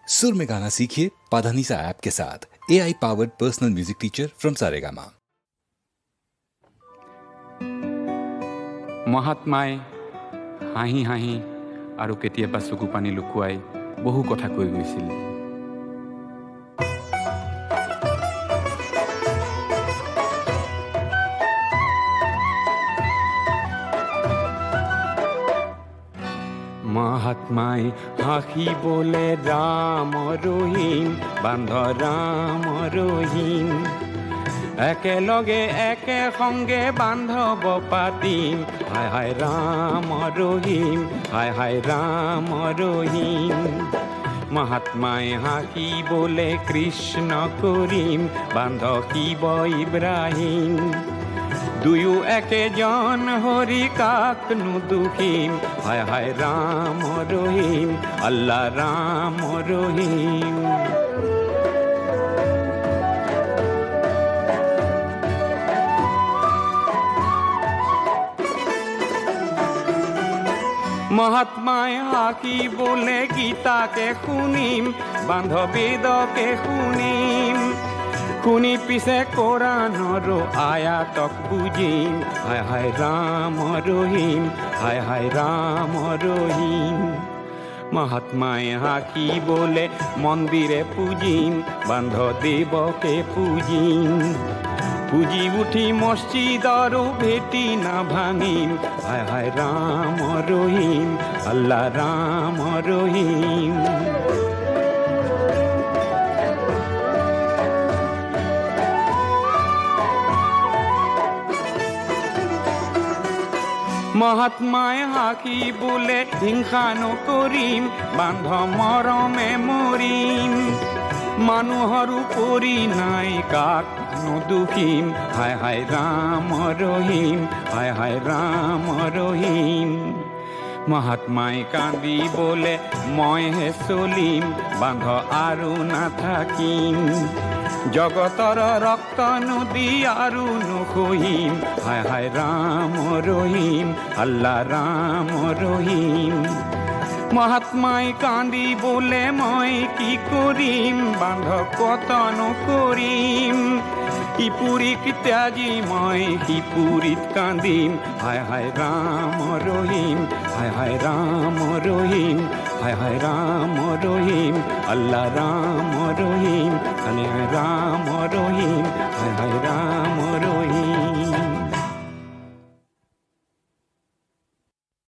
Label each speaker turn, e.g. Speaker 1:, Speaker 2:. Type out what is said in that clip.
Speaker 1: सुर में गाना सीखिए पाधानीसा ऐप के साथ। AI powered personal music teacher from Saregama.
Speaker 2: মহাত্মাই হাঁহি হাঁহি আৰু কেতিয়াবা চকু পানী লুকুৱাই বহু কথা কৈ গৈছিল। মহাত্মাই হাঁহিবলে ৰাম ৰহিম, বান্ধ ৰাম ৰহিম, একেলগে একে সংগে বান্ধৱ পাতিম, হায় হায় ৰাম ৰহিম, হায় হায় ৰাম ৰহিম। মহাত্মাই হাঁহিবলে কৃষ্ণ কৰিম, বান্ধ শিৱ ইব্ৰাহিম, দুয়ো একেজন হৰি কাকনো দুখিম, হায় হায় ৰাম ৰহিম, আল্লাহ ৰাম ৰহিম। মহাত্মাই হাঁহিবলে গীতাকে শুনিম, বান্ধ বেদকে শুনিম, শুনি পিছে কোৰাণৰ আয়াতক বুজিম, হায় হায় ৰাম ৰহিম, হায় হায় ৰাম ৰহিম। মহাত্মাই হাঁহিবলে মন্দিৰে পূজিম, বান্ধ দেৱকে পূজিম, পুজি উঠি মসজিদৰো ভেটি না ভাঙিম, হায় হায় ৰাম ৰহিম, আল্লাহ ৰাম ৰহিম। মহাত্মাই হাঁহিবলে হিংসা নকৰিম, বান্ধ মৰমে মৰিম, মানুহৰ উপৰি নাই কাক দুখিম, হায় হায় ৰাম ৰহিম, হায় হায় ৰাম ৰহিম। মহাত্মাই কান্দিবলে মইহে চলিম, বান্ধ আৰু নাথাকিম, জগতৰ ৰক্ত নদী আৰু নখহিম, হায় হায় ৰাম ৰহিম, আল্লাহ ৰাম ৰহিম। মহাত্মাই কান্দিবলে মই কি কৰিম, বান্ধ কতন কৰিম, ইপুৰীক ত্যাগি মই সিপুৰীত কান্দিম, হায় হায় ৰাম ৰহিম, হায় হায় ৰাম ৰহিম, হায় হায় ৰাম ৰহিম, আল্লাহ ৰাম ৰহিম, হায় হায় ৰাম ৰহিম, হায় হায় ৰাম ৰহিম।